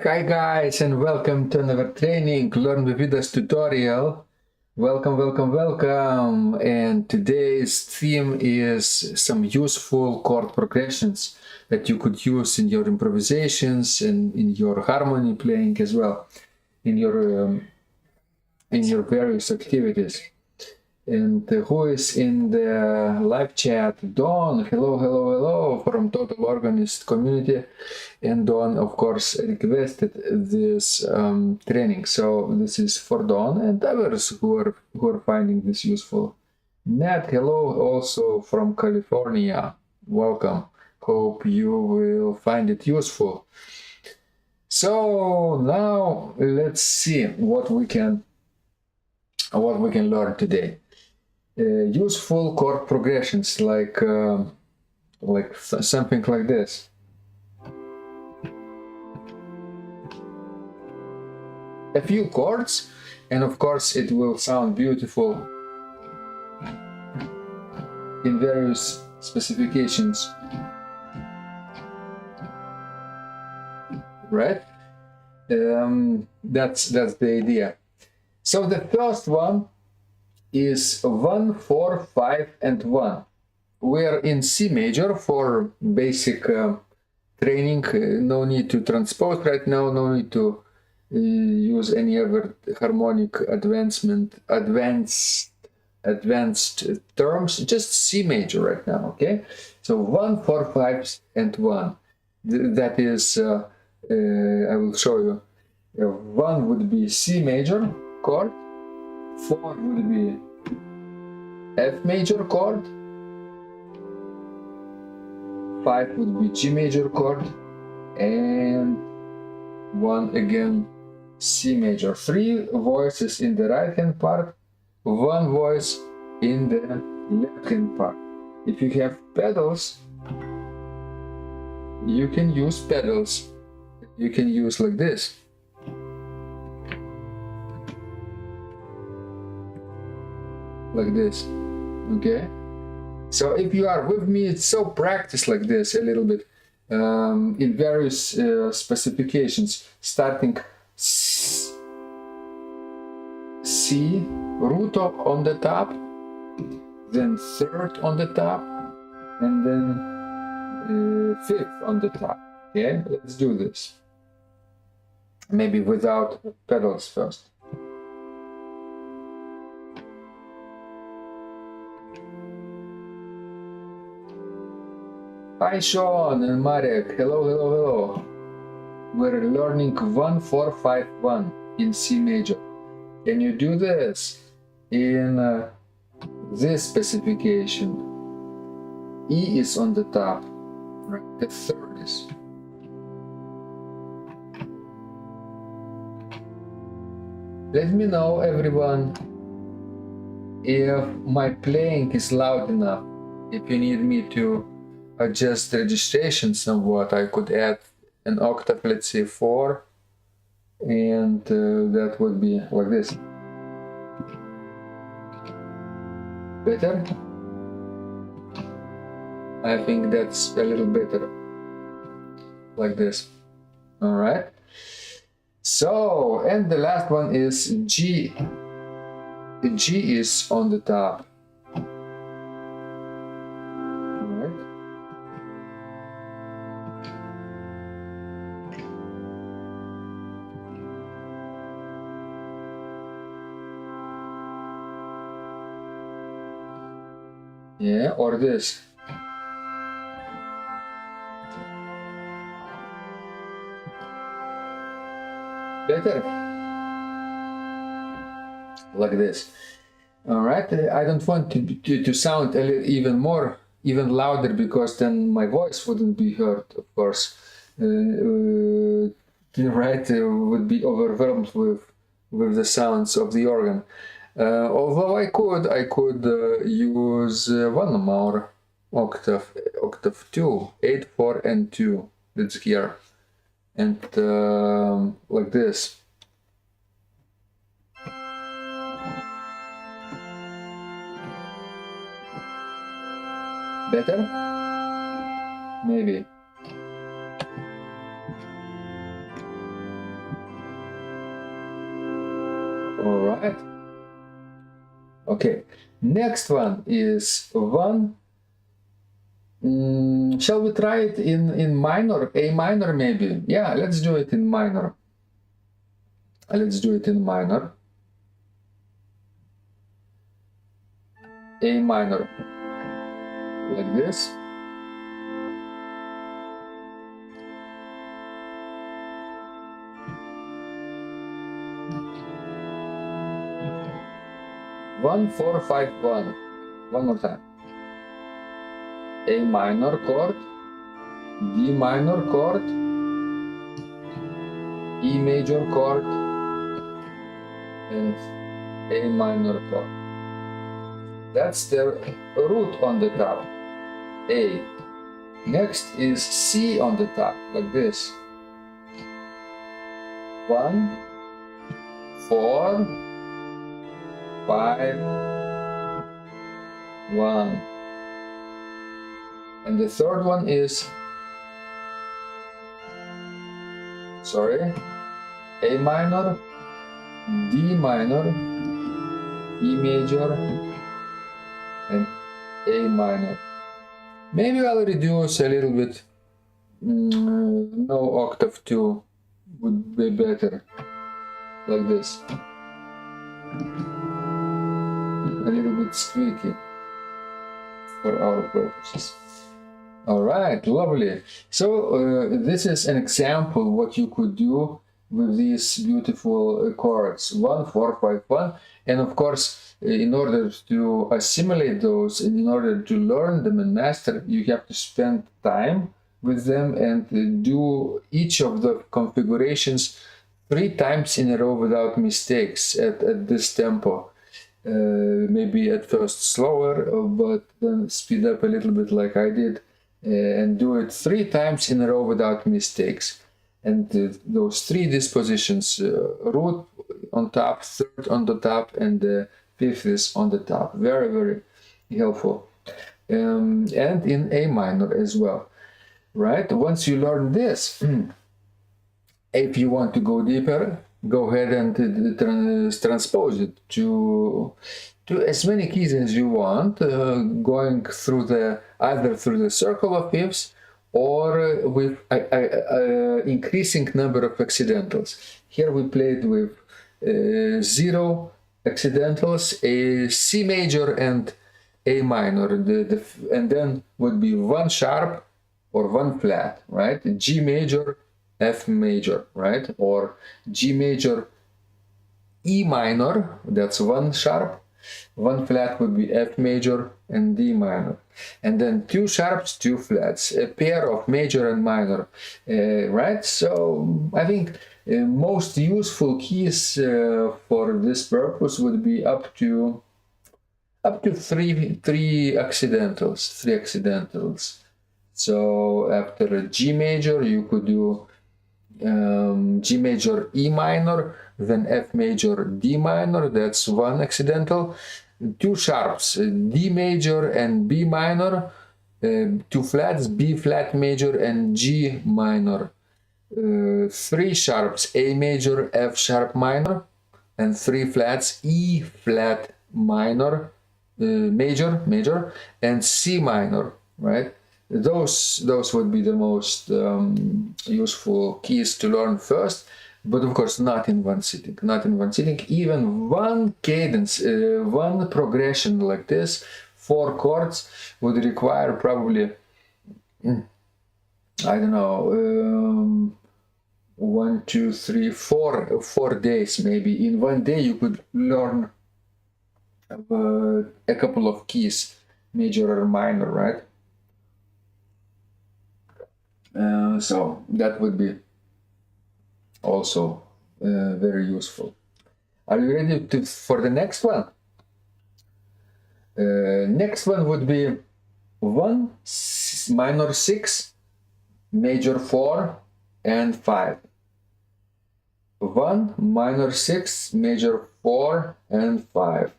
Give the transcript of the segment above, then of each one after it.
Hi guys and welcome to another training, Learn with Vidas tutorial. Welcome. And today's theme is some useful chord progressions that you could use in your improvisations and in your harmony playing as well, in your various activities. And who is in the live chat? Dawn, hello from Total Organist community. And Dawn, of course, requested this training. So this is for Dawn and others who are finding this useful. Nat, hello, also from California. Welcome. Hope you will find it useful. So now let's see what we can learn today. Useful chord progressions like something like this. A few chords, and of course it will sound beautiful in various specifications, right? That's the idea. So the first one is 1, 4, 5, and 1. We're in C major for basic training. No need to transpose right now, no need to use any other harmonic advanced terms, just C major right now, okay? So 1, 4, 5, and 1. That is, I will show you. 1 would be C major chord, 4 would be F major chord, 5 would be G major chord, and 1 again C major. 3 voices in the right hand part, 1 voice in the left hand part. If you have pedals, you can use pedals. You can use like this. Like this, okay? So if you are with me, it's so practice like this a little bit in various specifications, starting C, root on the top, then third on the top, and then fifth on the top. Okay, let's do this. Maybe without pedals first. Hi Sean and Marek, hello. We're learning 1, 4, 5, 1 in C major. Can you do this in this specification? E is on the top, right? The third is. Let me know, everyone, if my playing is loud enough. If you need me to adjust registration somewhat, I could add an octave, let's say 4, and that would be like this. Better? I think that's a little better. Like this. All right. So, and the last one is G. The G is on the top. Yeah, or this. Better. Like this. All right. I don't want to sound even louder, because then my voice wouldn't be heard, of course. Right, would be overwhelmed with the sounds of the organ. Although I could use one more octave 2, 8, 4, and 2. That's here, and like this. Better? Maybe. All right. Okay. Next one is one. Shall we try it in minor, A minor maybe? Yeah, let's do it in minor. Let's do it in minor. A minor, like this. One, 4, 5, 1. One more time. A minor chord, D minor chord, E major chord, and A minor chord. That's the root on the top, A. Next is C on the top, like this. 1, 4, 5, 1. And the third one is, A minor, D minor, E major, and A minor. Maybe I'll reduce a little bit. No octave 2 would be better, like this. A little bit squeaky for our purposes. All right, lovely. So this is an example what you could do with these beautiful chords, 1, 4, 5, 1. And of course, in order to assimilate those and in order to learn them and master, you have to spend time with them and do each of the configurations 3 times in a row without mistakes at this tempo. Maybe at first slower, but then speed up a little bit like I did. And do it 3 times in a row without mistakes. And those 3 dispositions, root on top, third on the top, and the fifth is on the top. Very, very helpful. And in A minor as well, right? Once you learn this, if you want to go deeper, go ahead and transpose it to as many keys as you want, going through either through the circle of fifths or with increasing number of accidentals. Here we played with 0 accidentals, a C major and A minor, and then would be 1 sharp or 1 flat, right? G major, F major, right? Or G major, E minor, that's 1 sharp. 1 flat would be F major and D minor. And then 2 sharps, 2 flats, a pair of major and minor, right? So I think most useful keys for this purpose would be up to 3 accidentals. So after a G major, you could do G major, E minor, then F major, D minor, that's 1 accidental. 2 sharps, D major and B minor, 2 flats, B flat major and G minor. 3 sharps, A major, F sharp minor, and 3 flats, E flat minor, major, and C minor, right? Those would be the most useful keys to learn first, but of course not in one sitting. Even one cadence, one progression like this, 4 chords would require probably, I don't know, 1, 2, 3, 4 days maybe. In one day you could learn a couple of keys, major or minor, right? So that would be also very useful. Are you ready for the next one? Next one would be 1 minor 6, major 4 and 5. 1 minor 6, major 4 and 5.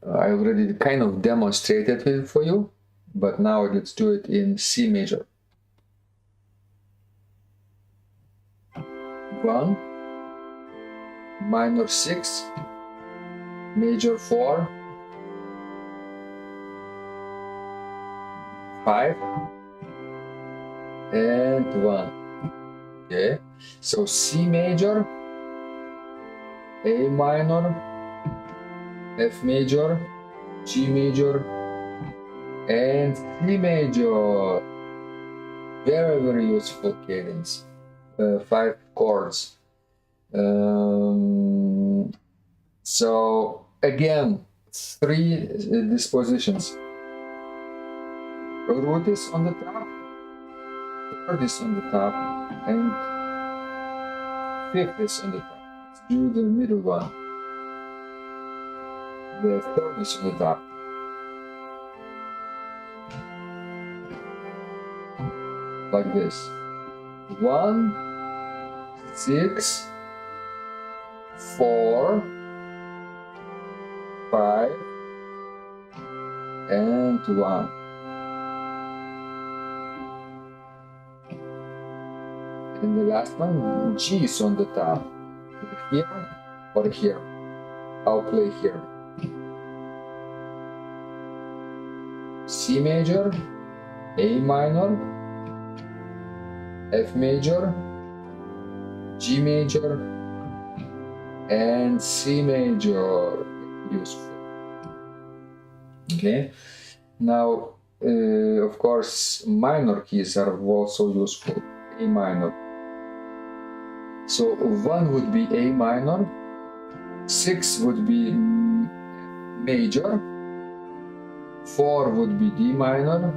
I already kind of demonstrated it for you, but now let's do it in C major. 1, minor 6, major 4, 5, and 1. Okay, so C major, A minor, F major, G major, and C major. Very, very useful cadence. 5 chords. So again, 3 dispositions. Root is on the top, third is on the top, and fifth is on the top. Let's do the middle one. The third is on the top. Like this. 1, 6, 4, 5, and 1. And the last one, G is on the top. Here or here. I'll play here. C major, A minor, F major, G major, and C major. Useful. Okay. Now, of course, minor keys are also useful. A minor. So 1 would be A minor, 6 would be major, 4 would be D minor,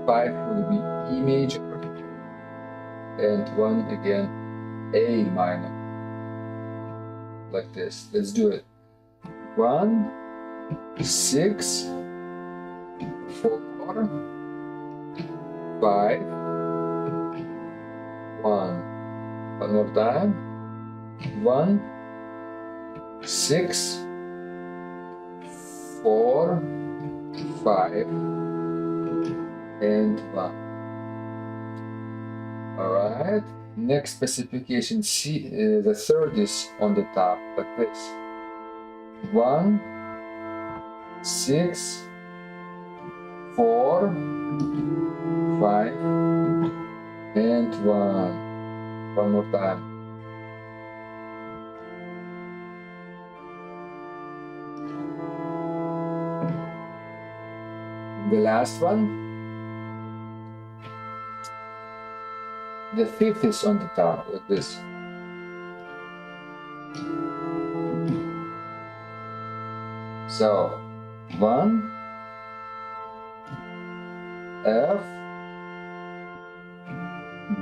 5 would be E major, and 1 again A minor. Like this. Let's do it. 1, 6, 4, 5, 1. One more time. 1, 6, 4, 5, and 1. Alright. Next specification C, the third is on the top, like this. 1, 6, 4, 5, and 1. One more time. The last one. The fifth is on the top, like this. So, 1, F,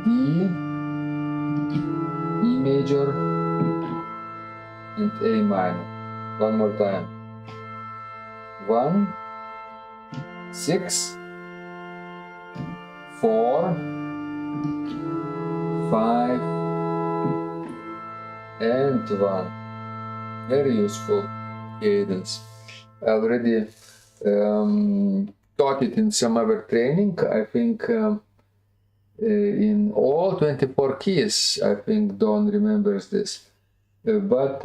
D, E major, and A minor. One more time. 1, 6, 4, 5, and 1. Very useful cadence. I already taught it in some other training. I think in all 24 keys, I think Don remembers this. But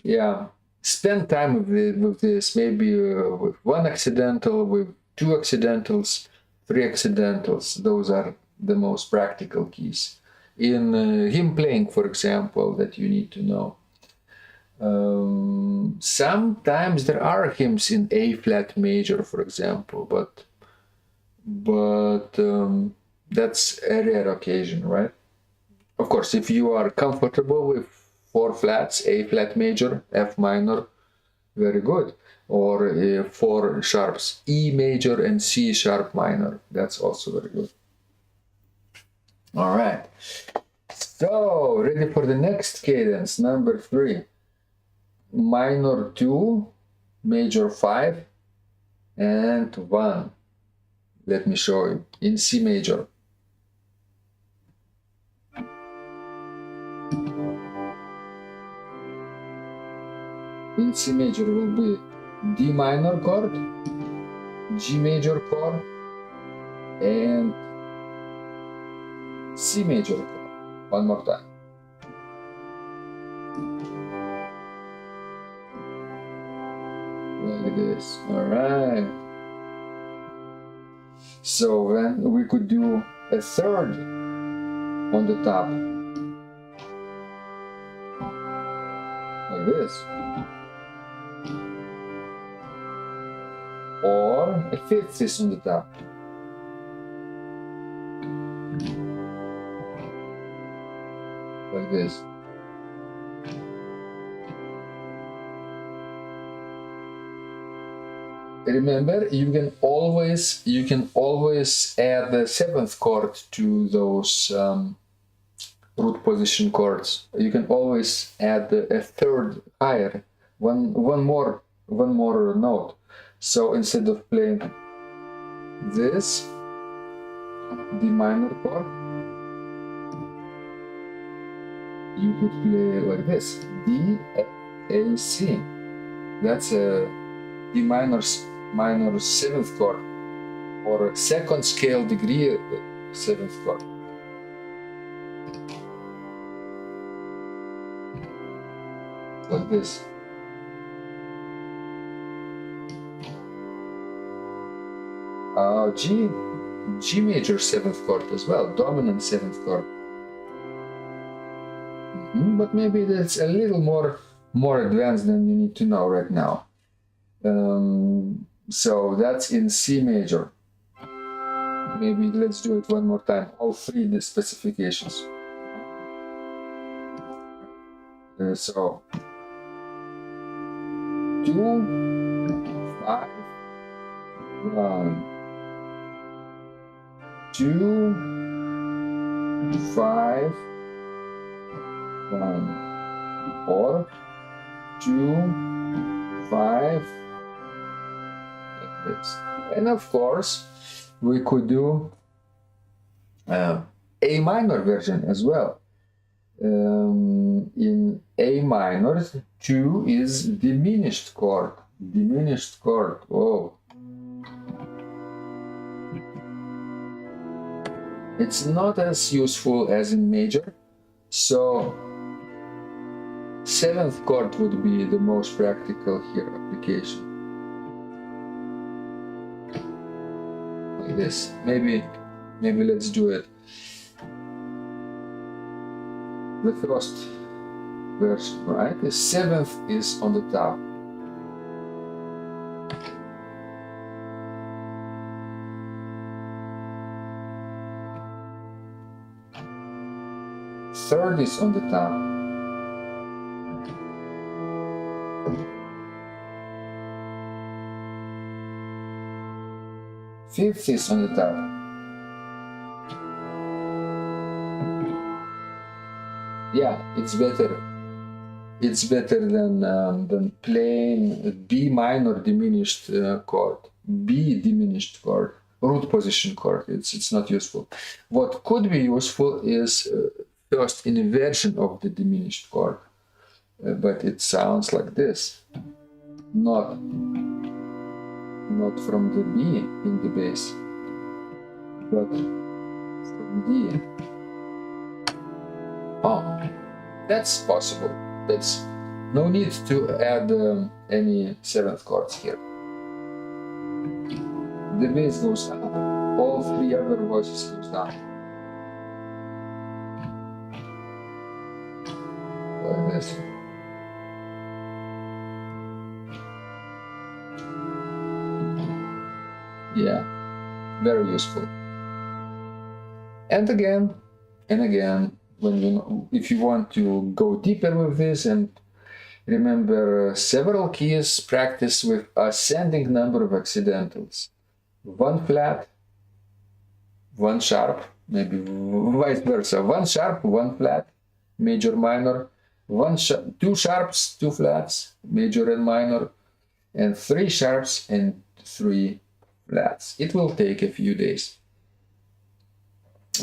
yeah, spend time with this, maybe with 1 accidental, with 2 accidentals, 3 accidentals. Those are the most practical keys. In hymn playing, for example, that you need to know. Sometimes there are hymns in A flat major, for example, but that's a rare occasion, right? Of course, if you are comfortable with 4 flats, A flat major, F minor, very good. Or 4 sharps, E major and C sharp minor, that's also very good. All right, so ready for the next cadence, number 3. Minor 2, major 5, and 1. Let me show you. In C major. In C major will be D minor chord, G major chord, and C major chord. One more time. this. All right. So then we could do a third on the top, like this, or a fifth is on the top. Like this. Remember, you can always add the seventh chord to those root position chords. You can always add a third higher, one more note. So instead of playing this D minor chord, you could play like this, D, F, A, C. That's a D minor seventh chord, or a second scale degree seventh chord. Like this. G major seventh chord as well, dominant seventh chord. But maybe that's a little more advanced than you need to know right now. So that's in C major. Maybe let's do it one more time, all three the specifications. So 2, 5, 1, 2, 5, 1, or 2, 5, like this. And of course, we could do A minor version as well. In A minor, 2 is diminished chord. Diminished chord. Oh. It's not as useful as in major, so seventh chord would be the most practical here application. Like this. Maybe let's do it. The first version, right? The seventh is on the top. Third is on the top. Fifth is on the top. Yeah, it's better. It's better than playing B minor diminished chord, B diminished chord, root position chord. It's not useful. What could be useful is first inversion of the diminished chord, but it sounds like this, not from the B in the bass, but from D. Oh, that's possible. That's no need to add any seventh chords here. The bass goes up, all three other voices goes down. Like this. Yeah, very useful. And again, if you want to go deeper with this and remember several keys, practice with ascending number of accidentals. 1 flat, 1 sharp, maybe vice versa. 1 sharp, 1 flat, major, minor. 2 sharps, 2 flats, major and minor, and 3 sharps and 3 flats. It will take a few days,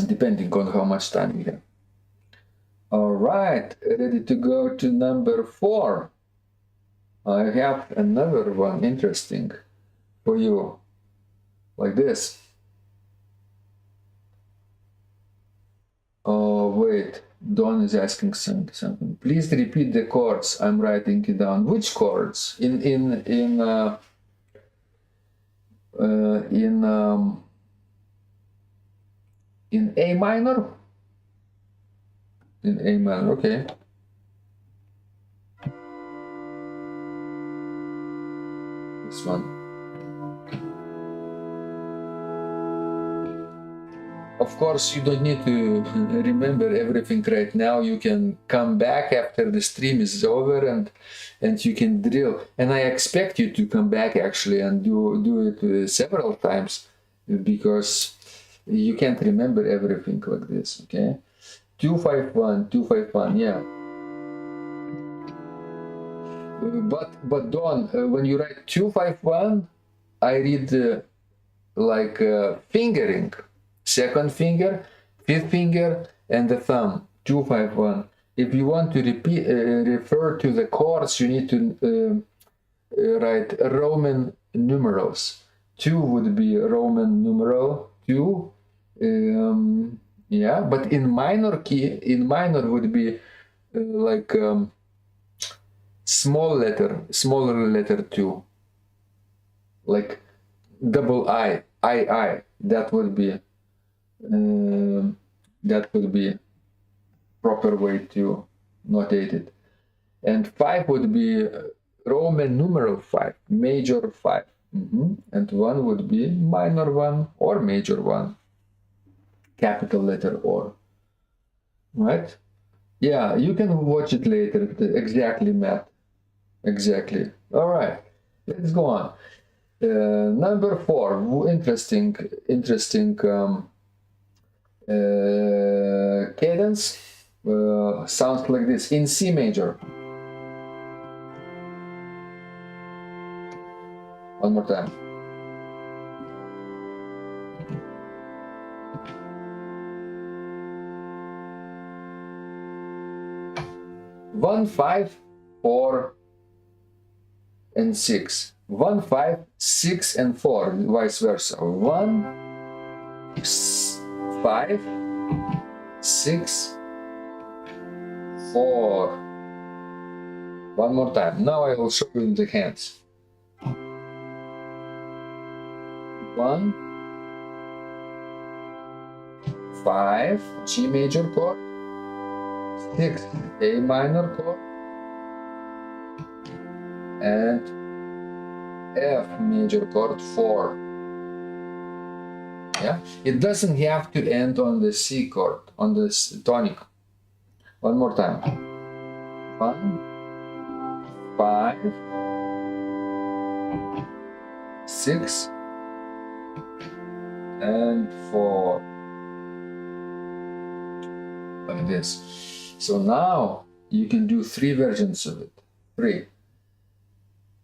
depending on how much time you have. All right, ready to go to number 4. I have another one interesting for you, like this. Oh, wait, Don is asking something. Please repeat the chords. I'm writing it down. Which chords? In in A minor. In A minor, okay. This one. Of course, you don't need to remember everything right now. You can come back after the stream is over and you can drill. And I expect you to come back actually and do it several times, because you can't remember everything like this, okay? 251, 251, yeah. But Don, when you write 251, I read like fingering. Second finger, fifth finger, and the thumb. 251. If you want to refer to the chords, you need to write Roman numerals. 2 would be Roman numeral 2. Yeah, but in minor key, in minor would be like smaller letter 2, like double I. That would be proper way to notate it. And 5 would be Roman numeral 5, major 5. And 1 would be minor 1 or major 1, capital letter or. Right? Yeah, you can watch it later. Exactly, Matt. Exactly. All right, let's go on. Number 4, interesting cadence. Sounds like this in C major. One more time. One, 5, 4, and 6. 1, 5, 6, and 4. Vice versa. 1, 5, 6, 4. One more time. Now I will show you the hands. 1, 5, G major chord, 6, A minor chord, and F major chord 4. Yeah, it doesn't have to end on the C chord, on the tonic. One more time. 1, 5, 6, and 4. Like this. So now you can do 3 versions of it. 3.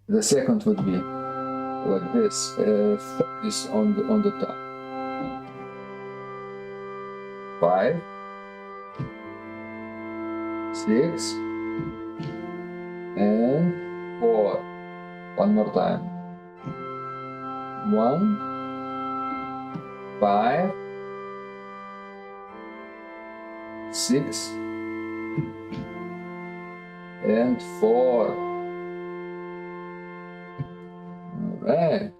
The second would be like this. Third is on the top. 5, 6, and 4. One more time. 1, 5, 6, and 4. All right.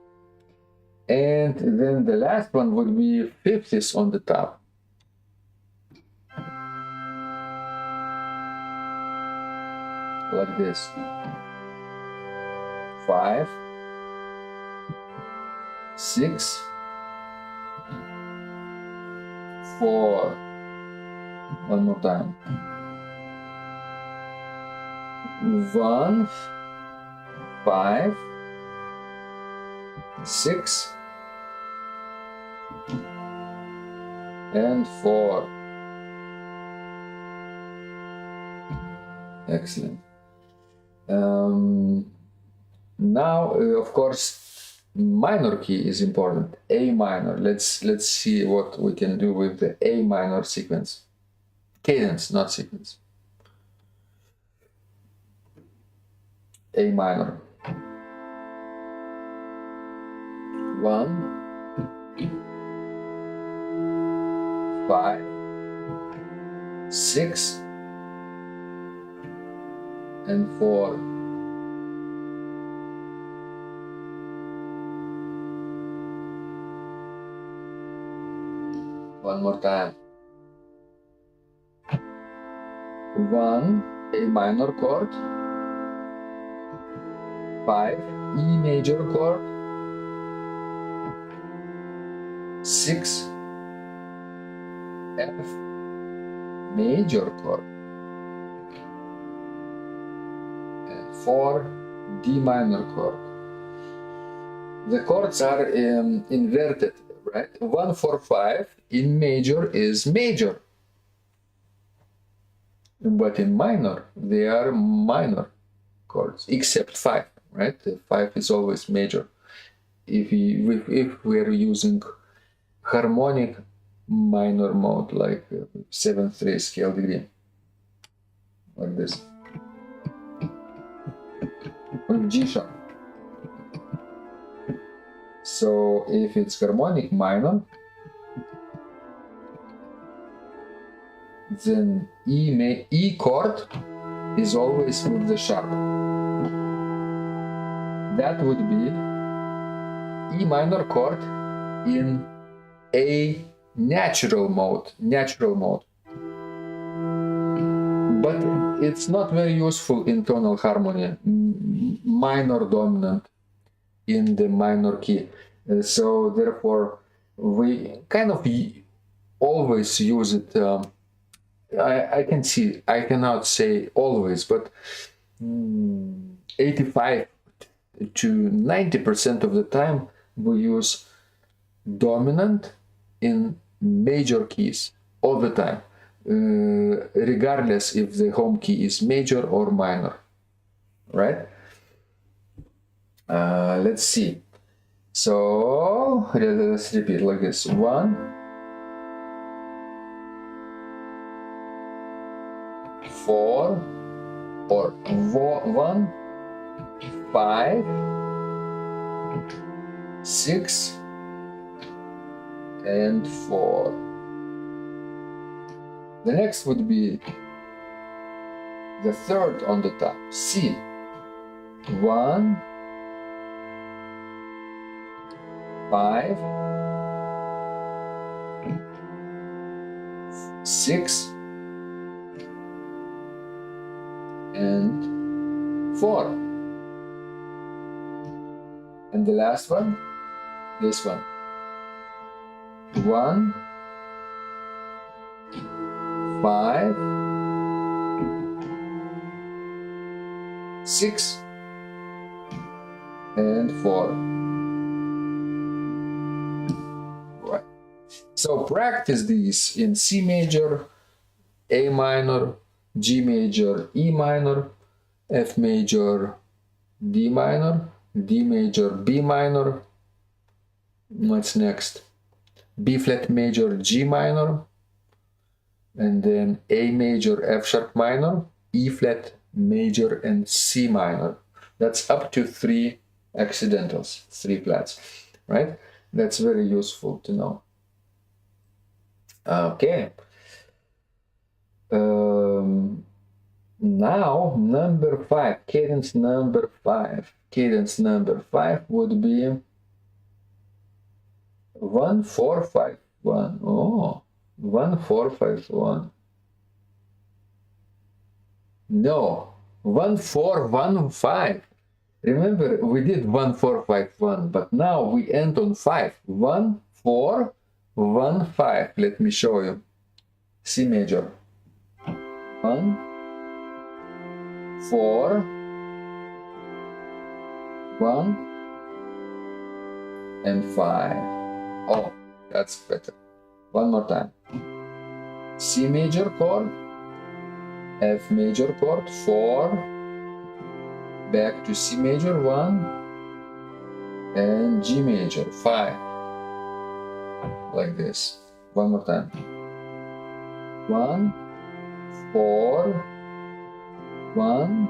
And then the last one would be 50s on the top. Like this. 5, 6, 4. One more time. 1, 5, 6, and 4. Excellent. Now, of course, minor key is important. A minor. Let's see what we can do with the A minor sequence. Cadence, not sequence. A minor. 1, 5, 6, and 4. One more time. 1 A minor chord, 5 E major chord, 6 F major chord, and 4 D minor chord. The chords are inverted, right? 1, 4, 5 in major is major, but in minor they are minor chords, except 5, right? 5 is always major. If we're using harmonic minor mode, like 7th scale degree, like this, or G sharp. So if it's harmonic minor, then E chord is always with the sharp. That would be E minor chord in A natural mode. But it's not very useful in tonal harmony, minor dominant in the minor key. So therefore we kind of always use it. I cannot say always, but 85 to 90% of the time we use dominant in major keys all the time, regardless if the home key is major or minor, right? Let's see. So let's repeat like this. 1, 4, or 1, 5, 6, and 4. The next would be the third on the top, C. 1, 5, 6, and 4. And the last one, this one. 1, 5, 6, and 4. Right. So practice these in C major, A minor, G major, E minor, F major, D minor, D major, B minor. What's next? B flat major, G minor, and then A major, F sharp minor, E flat major, and C minor. That's up to 3 accidentals, 3 flats, right? That's very useful to know. Okay. Now number 5, cadence number 5. Cadence number 5 would be 1, 4, 5, 1. Oh, 1, 4, 5, 1. No, 1, 4, 1, 5. Remember, we did 1, 4, 5, 1, but now we end on 5. 1, 4, 1, 5. Let me show you. C major. 1, 4, 1, and 5. Oh, that's better. One more time. C major chord, F major chord, 4, back to C major, 1, and G major, 5. Like this. One more time. 1, 4, 1,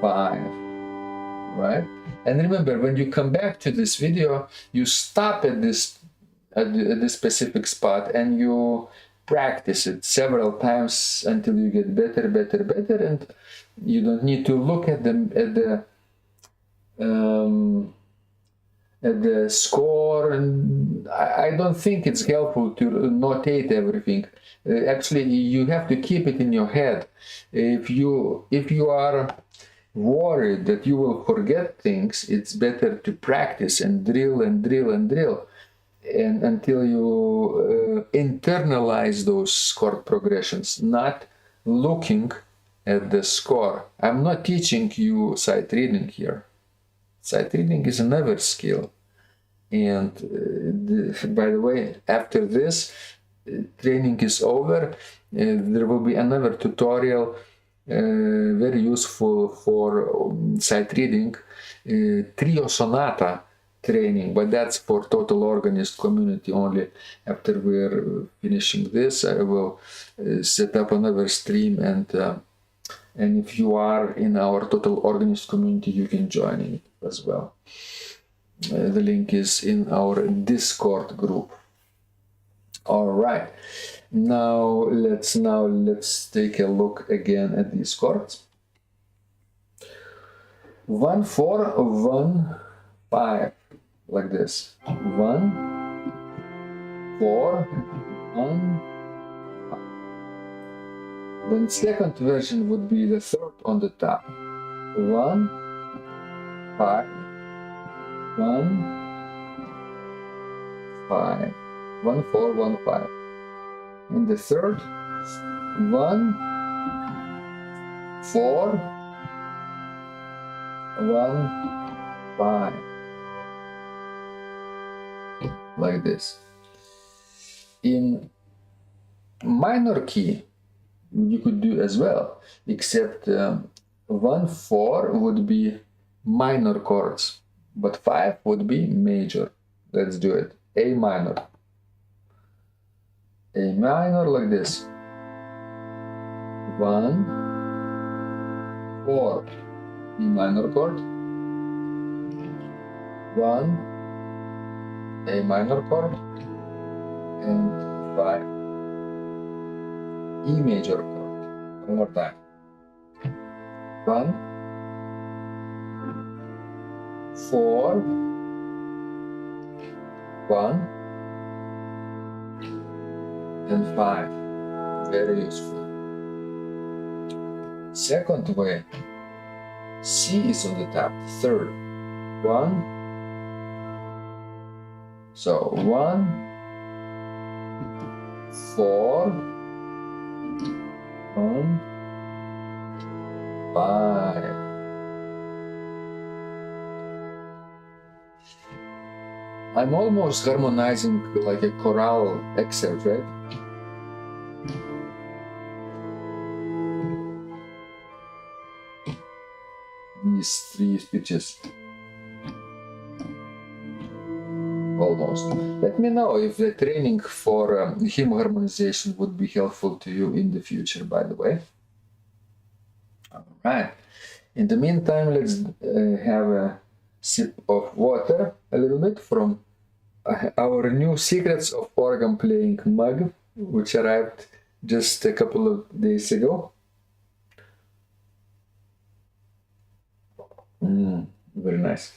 5. Right? And remember, when you come back to this video, you stop at this specific spot and you practice it several times until you get better, and you don't need to look at the score. And I don't think it's helpful to notate everything. Actually, you have to keep it in your head. If you are worried that you will forget things, it's better to practice and drill and drill and drill, and until you internalize those chord progressions, not looking at the score. I'm not teaching you sight reading here. Sight reading is another skill. And by the way, after this training is over, there will be another tutorial very useful for sight reading, trio sonata training, but that's for Total Organist community only. After we're finishing this, I will set up another stream, and if you are in our Total Organist community, you can join it as well. The link is in our Discord group. All right, now let's take a look again at these chords. 1 4 1 5, like this. 1 4 1 5. Then second version would be the third on the top. 1 5 1 5 1 4 1 5. In the third, 1 4 1 5, like this. In minor key, you could do as well, except 1 4 would be minor chords, but 5 would be major. Let's do it. A minor, like this. 1 4, E minor chord, 1 A minor chord, and 5 E major chord. One more time. 1 4 1 and 5. Very useful. Second way, C is on the top, third. 1. So 1 4 1 5. I'm almost harmonizing like a chorale excerpt, right? These 3 speeches. Almost. Let me know if the training for hymn harmonization would be helpful to you in the future, by the way. All right. In the meantime, let's have a sip of water, a little bit, from our new Secrets of Organ Playing mug, which arrived just a couple of days ago. Very nice.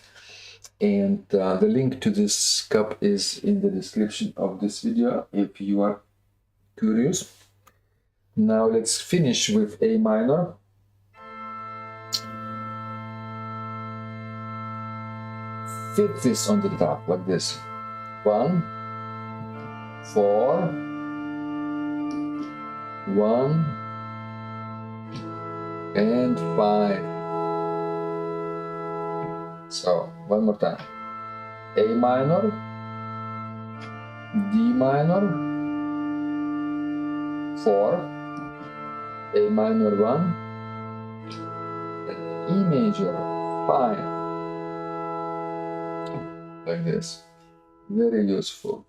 And the link to this cup is in the description of this video if you are curious. Now let's finish with A minor. Fit this on the top like this. 1 4 1 and 5. So one more time. A minor, D minor, 4, A minor 1, and E major 5. Like this. Very useful.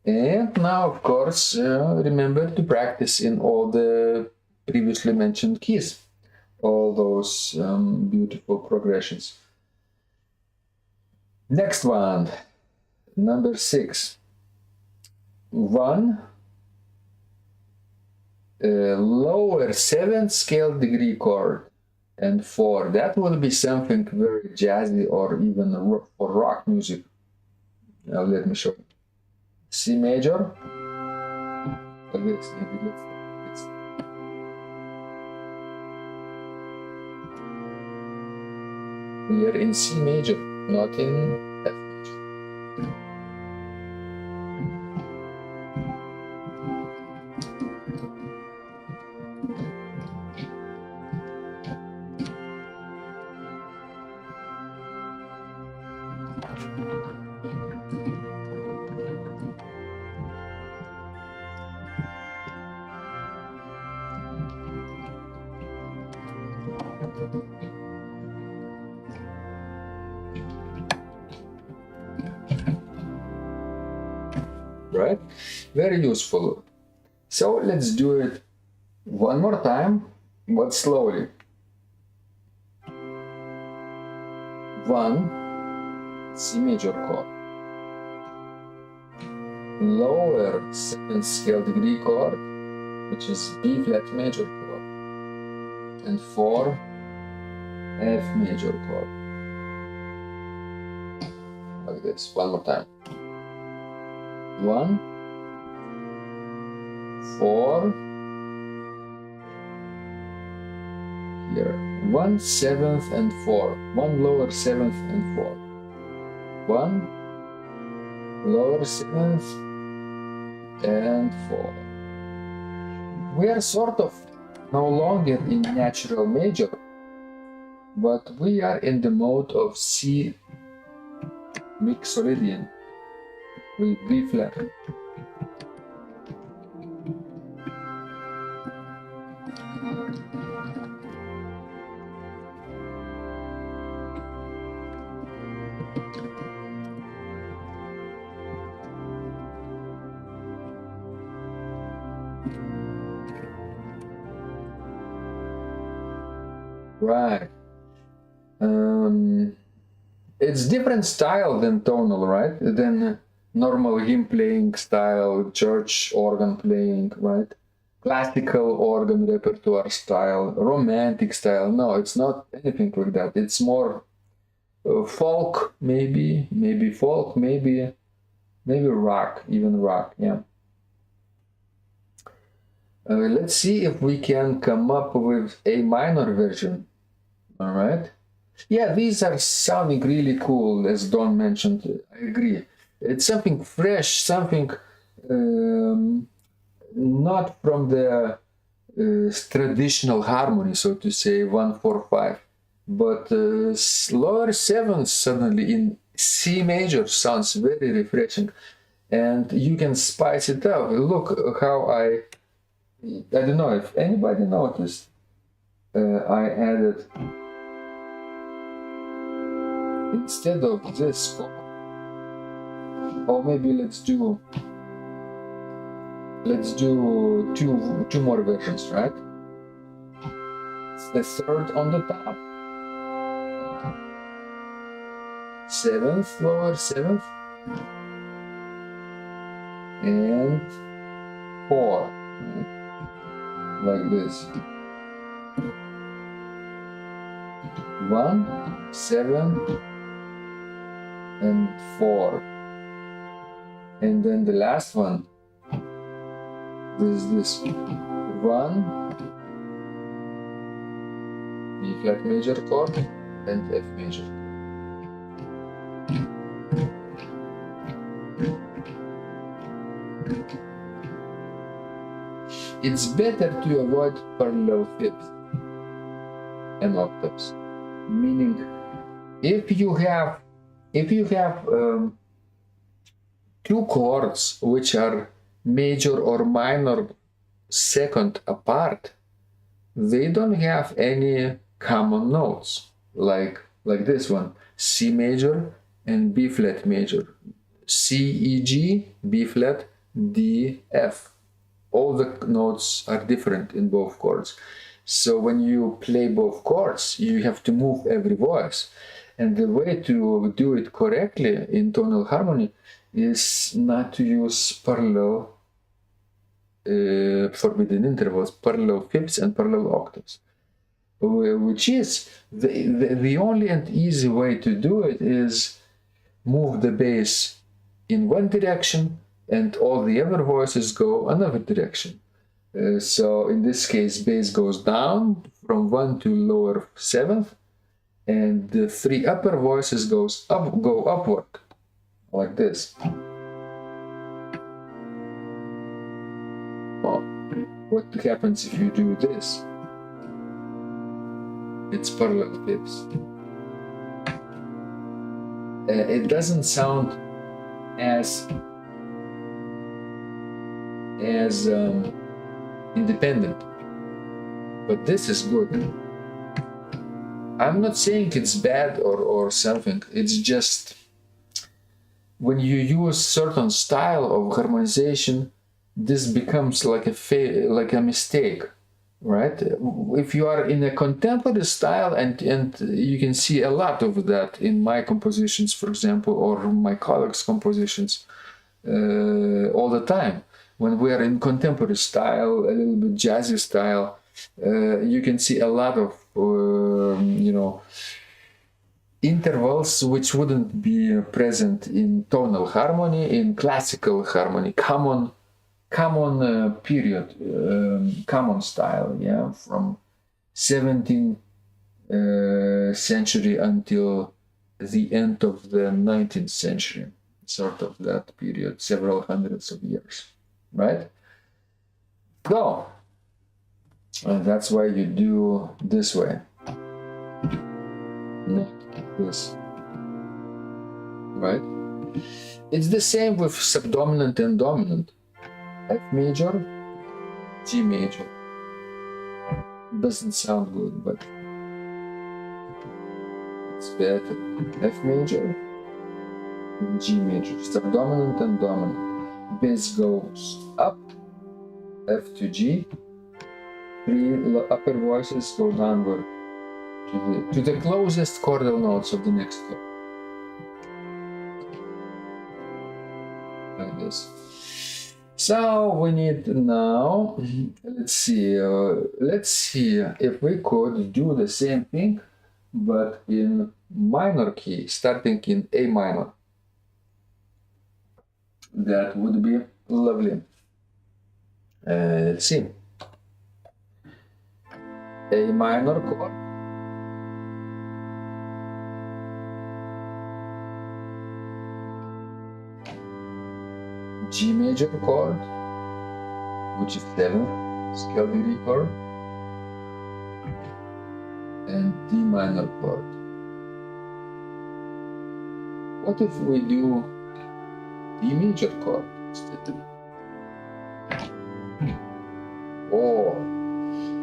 And now, of course, remember to practice in all the previously mentioned keys, all those beautiful progressions. Next one, number 6. 1 lower 7th scale degree chord, and 4. That will be something very jazzy or even for rock music. Now let me show you. C major. Like this, maybe let's. We are in C major, not in F major. Right? Very useful. So let's do it one more time, but slowly. 1 C major chord, lower 7th scale degree chord, which is B flat major chord, and 4 F major chord. Like this, one more time. 1, 4, here, 1 7th and 4, 1 lower 7th and 4, 1 lower 7th and 4. We are sort of no longer in natural major, but we are in the mode of C mixolydian with B flat. Right. It's different style than tonal, right? Than normal hymn playing style, church organ playing, right? Classical organ repertoire style, romantic style. No, it's not anything like that. It's more folk, maybe folk, maybe rock, even rock, yeah. Let's see if we can come up with a minor version. All right. Yeah, these are sounding really cool, as Don mentioned. I agree. It's something fresh, something not from the traditional harmony, so to say, 1-4-5, but lower 7th suddenly in C major sounds very refreshing, and you can spice it up. Look how I don't know if anybody noticed. I added, instead of this chord, or maybe let's do two more versions, right? It's the 3rd on the top, 7th, lower 7th, and 4, like this. 1, 7, and 4, and then the last one is this 1 B flat major chord and F major. It's better to avoid parallel fifths and octaves, meaning if you have two chords which are major or minor second apart, they don't have any common notes, like this one, C major and B flat major, C, E, G, B flat, D, F. All the notes are different in both chords. So when you play both chords, you have to move every voice. And the way to do it correctly in tonal harmony is not to use parallel forbidden intervals, parallel fifths and parallel octaves, which is the only and easy way to do it is move the bass in one direction and all the other voices go another direction. So in this case, bass goes down from 1 to lower 7th, and the 3 upper voices go upward, like this. Well, what happens if you do this? It's parallel fifths. It doesn't sound as independent, but this is good. I'm not saying it's bad or something. It's just when you use certain style of harmonization, this becomes like a mistake, right? If you are in a contemporary style, and you can see a lot of that in my compositions, for example, or my colleagues' compositions, all the time. When we are in contemporary style, a little bit jazzy style, you can see a lot of intervals which wouldn't be present in tonal harmony, in classical harmony, common period, common style, yeah, from 17th century until the end of the 19th century, sort of that period, several hundreds of years, right? So that's why you do this way, not this, right? It's the same with subdominant and dominant. F major, G major. Doesn't sound good, but it's better. F major, G major. Subdominant and dominant. Bass goes up, F to G. 3 upper voices go downward to the closest chordal notes of the next note. Like this. So we need now, let's see if we could do the same thing, but in minor key, starting in A minor. That would be lovely. Let's see. A minor chord. G major chord, which is 7th scale degree chord, and D minor chord. What if we do D major chord instead? Oh,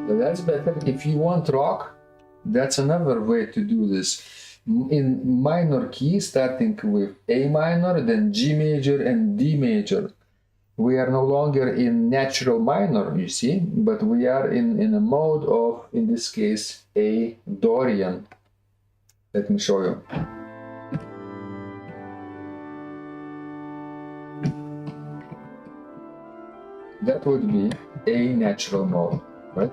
that's better. If you want rock, that's another way to do this. In minor key, starting with A minor, then G major and D major. We are no longer in natural minor, you see, but we are in a mode of, in this case, A Dorian. Let me show you. That would be A natural mode, right?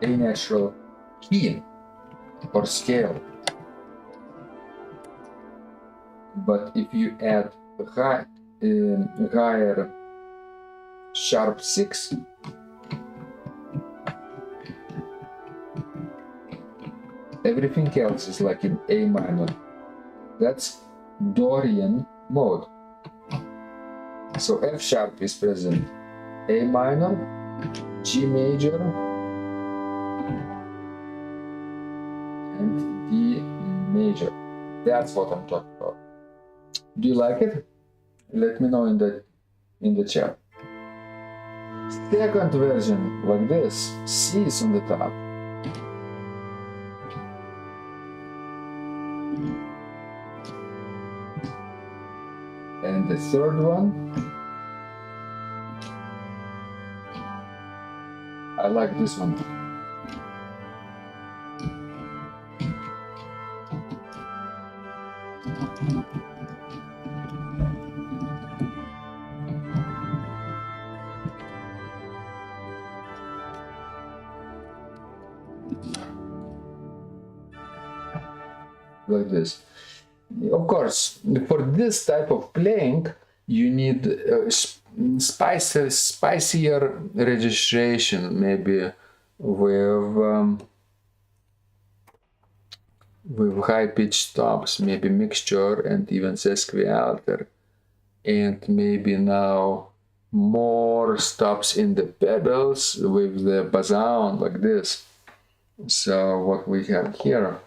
A natural key or scale. But if you add higher sharp 6, everything else is like in A minor. That's Dorian mode. So F sharp is present, A minor, G major, and D major. That's what I'm talking about. Do you like it? Let me know in the chat. Second version, like this, C is on the top. And the third one, I like this one. Like this. Of course, for this type of playing, you need spicier registration, maybe with high pitch stops, maybe mixture and even sesquialter, and maybe now more stops in the pedals with the bass like this. So what we have here.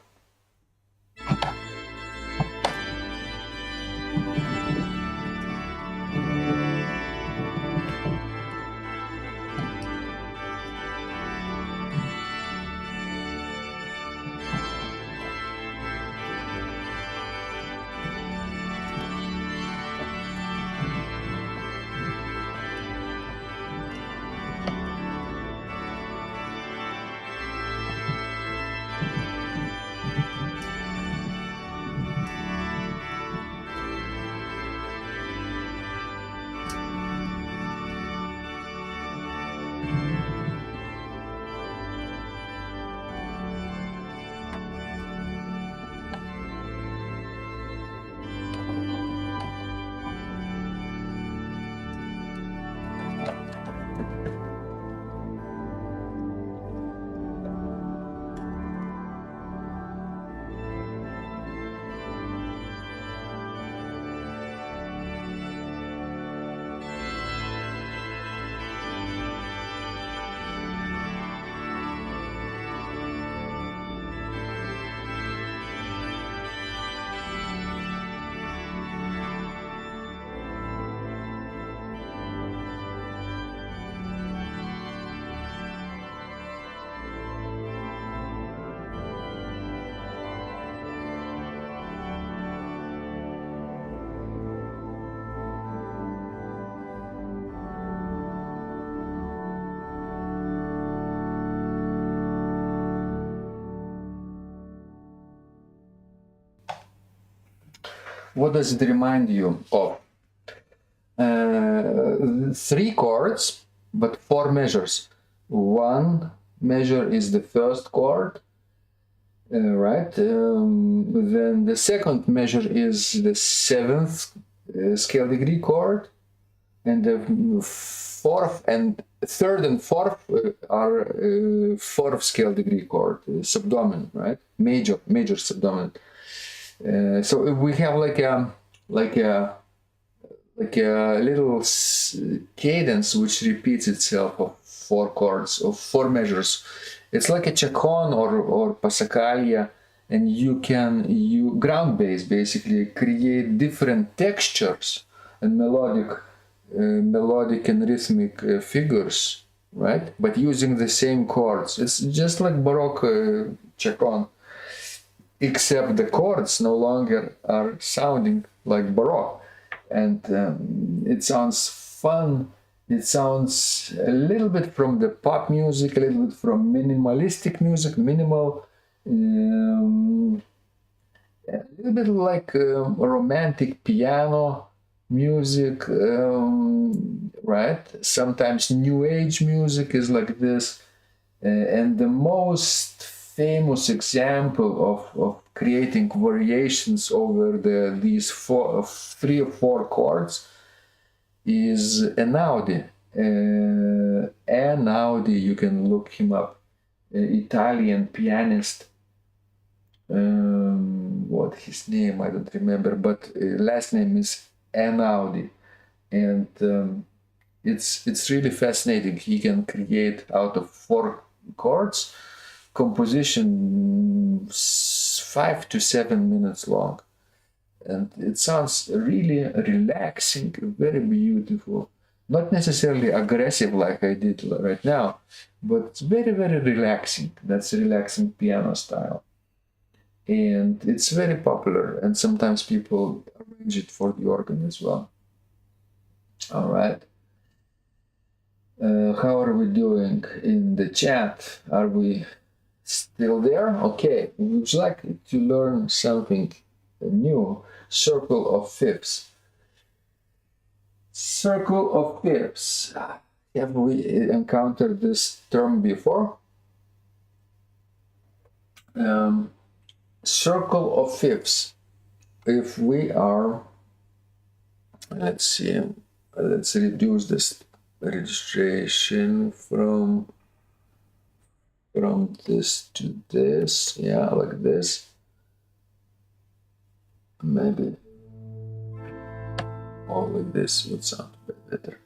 What does it remind you of? 3 chords, but 4 measures. One measure is the first chord, right? Then the second measure is the 7th scale degree chord, and the third and fourth are 4th scale degree chord, subdominant, right? Major subdominant. So if we have like a little cadence which repeats itself of 4 chords, of 4 measures. It's like a chaconne or passacaglia, and you ground bass basically create different textures and melodic and rhythmic figures, right? But using the same chords. It's just like Baroque chaconne, except the chords no longer are sounding like Baroque. And it sounds fun. It sounds a little bit from the pop music, a little bit from minimalistic music, minimal, a little bit like romantic piano music, right? Sometimes new age music is like this. And the most famous example of creating variations over these 3 or 4 chords is Einaudi. Einaudi, you can look him up, Italian pianist. What his name, I don't remember, but last name is Einaudi, and it's really fascinating. He can create out of 4 chords composition 5 to 7 minutes long, and it sounds really relaxing, very beautiful. Not necessarily aggressive like I did right now, but it's very, very relaxing. That's a relaxing piano style. And it's very popular, and sometimes people arrange it for the organ as well. All right. How are we doing in the chat? Are we still there? Okay. Would you like to learn something new? Circle of fifths. Circle of fifths. Have we encountered this term before? Circle of fifths. If we are Let's see. Let's reduce this registration from this to this. Yeah, like this. Maybe all like this would sound better.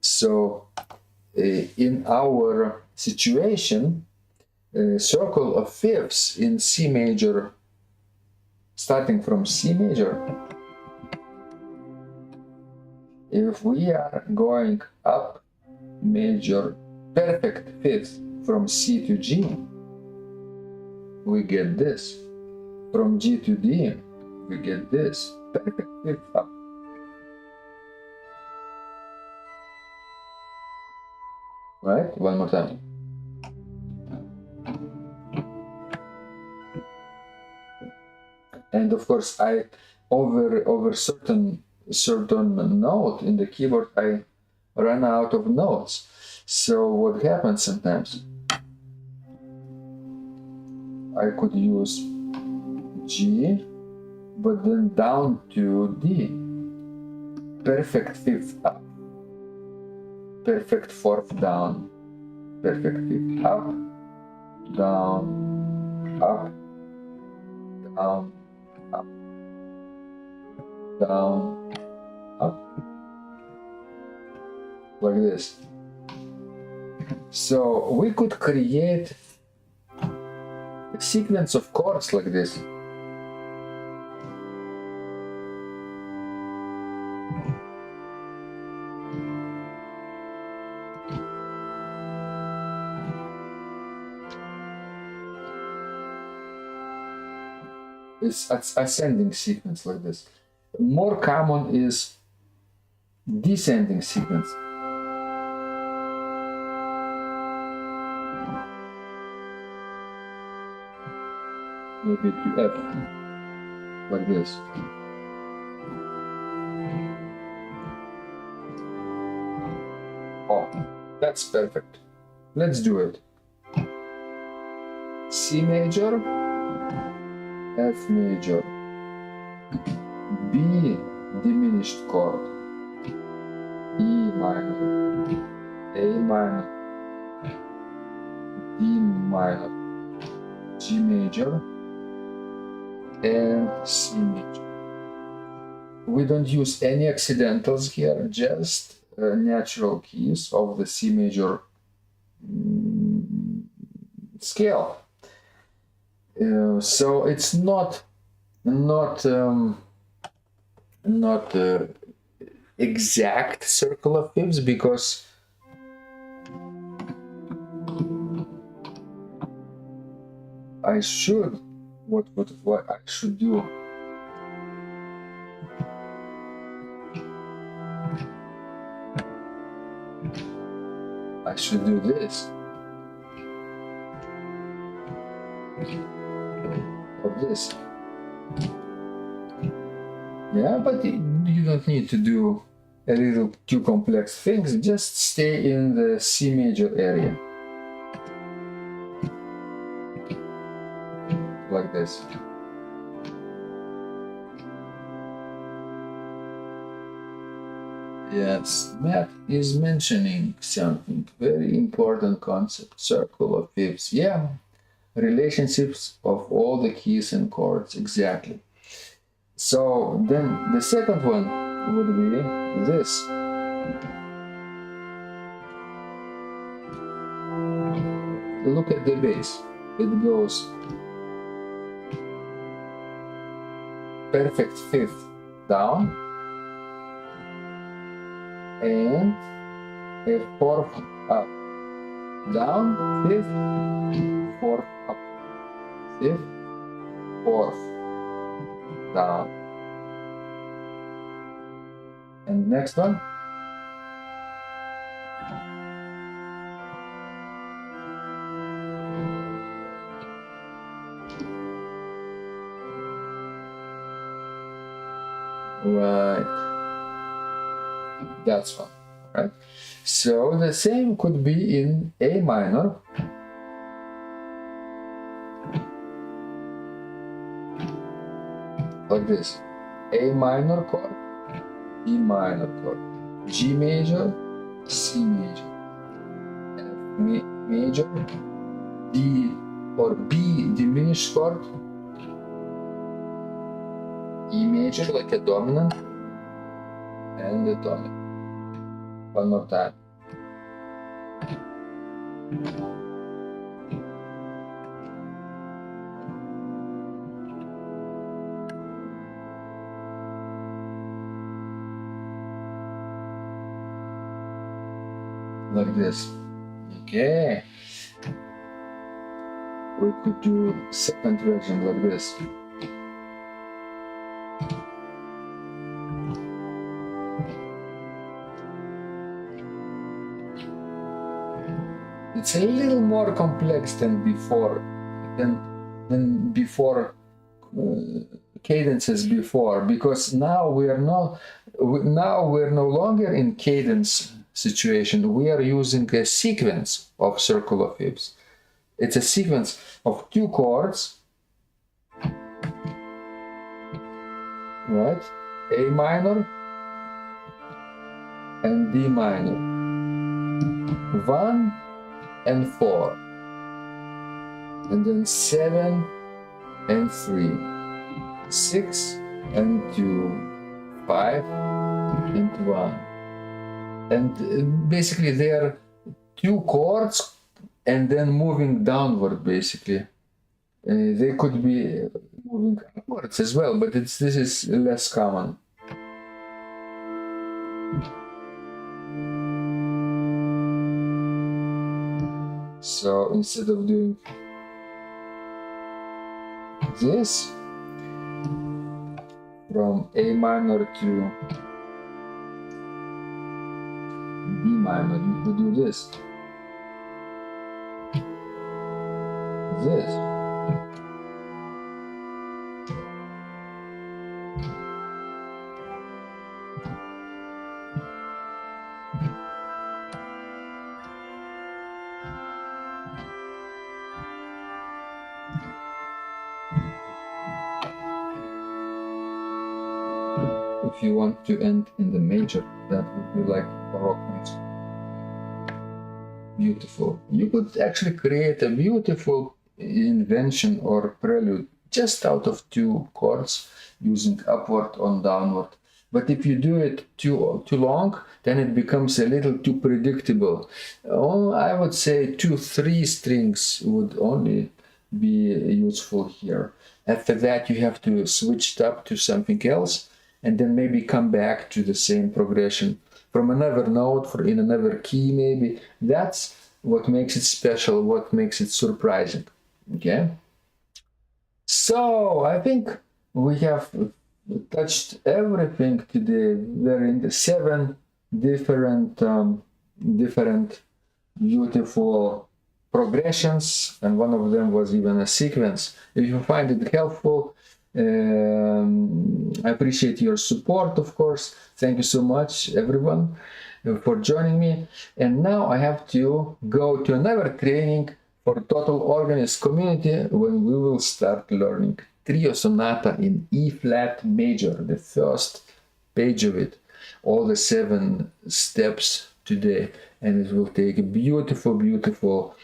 So in our situation, circle of fifths in C major, starting from C major, if we are going up major perfect fifth from C to G, we get this. From G to D, we get this. Perfect fifth up. Right? One more time. And of course, I over certain note in the keyboard, I run out of notes. So what happens sometimes? I could use G, but then down to D. Perfect fifth up. Perfect fourth down. Perfect fifth up. Down. Up. Down. Up. Down. Up. Like this. So we could create a sequence of chords like this. It's ascending sequence like this. More common is descending sequence. Maybe to F, like this. Oh, that's perfect. Let's do it. C major, F major, B diminished chord, E minor, A minor, D minor, G major, and C major. We don't use any accidentals here, just natural keys of the C major scale. So it's not exact circle of fifths, because I should what I should do. I should do this. Of this. Yeah, but you don't need to do a little too complex things. Just stay in the C major area. Like this. Yes, Matt is mentioning something very important concept, circle of fifths. Yeah, relationships of all the keys and chords, exactly. So then the second one would be this. Look at the bass. It goes perfect fifth down and a fourth up, down, fifth, fourth up, fifth, fourth, down. And next one. Right. That's one, right? So the same could be in A minor. Like this. A minor chord, E minor chord, G major, C major, F major, D or B diminished chord, E major like a dominant, and the dominant. One more time. Like this. Okay. We could do second version like this. It's a little more complex than before, cadences before, because now we're no longer in cadence situation. We are using a sequence of circular fifths. It's a sequence of two chords, right? A minor and D minor. 1 and 4, and then 7 and 3, 6 and 2, 5 and 1. And basically they are two chords and then moving downward basically. They could be moving upwards as well, but this is less common. So instead of doing this from A minor to B minor, you could do this. This. If you want to end in the major, that would be like Baroque music. Beautiful. You could actually create a beautiful invention or prelude just out of two chords using upward or downward. But if you do it too long, then it becomes a little too predictable. I would say 2-3 strings would only be useful here. After that, you have to switch it up to something else, and then maybe come back to the same progression from another note, in another key maybe. That's what makes it special, what makes it surprising, okay? So I think we have touched everything today. We're in the 7 different beautiful progressions, and one of them was even a sequence. If you find it helpful, I appreciate your support, of course. Thank you so much, everyone, for joining me. And now I have to go to another training for Total Organist community when we will start learning Trio Sonata in E flat major, the first page of it, all the 7 steps today. And it will take a beautiful, beautiful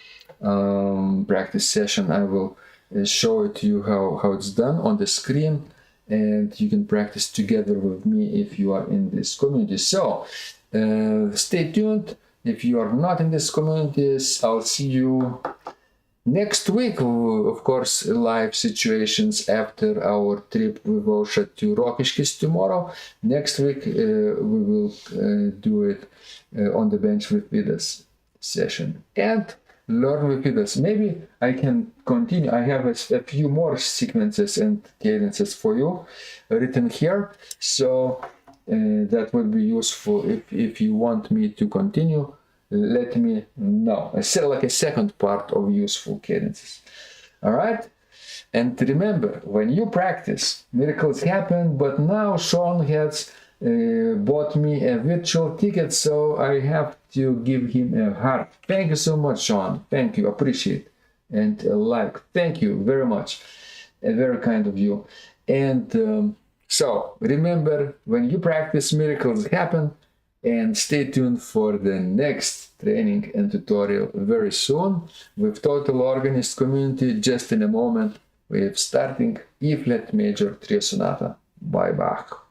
practice session. I will show it to you how it's done on the screen, and you can practice together with me if you are in this community. So stay tuned. If you are not in this community, I'll see you next week. Of course, live situations after our trip with Ausra to Rokiškis tomorrow. Next week we will do it on the bench with Vidas session and learn with Vidas. Maybe I can continue. I have a few more sequences and cadences for you written here, so that would be useful. If you want me to continue, let me know. I said like a second part of useful cadences. All right? And remember, when you practice, miracles happen. But now Sean has bought me a virtual ticket, so I have to give him a heart. Thank you so much, Sean. Thank you. Appreciate. And a like. Thank you very much. Very kind of you. And So remember, when you practice, miracles happen, and stay tuned for the next training and tutorial very soon with Total Organist community. Just in a moment, we're starting E-flat major trio sonata by Bach.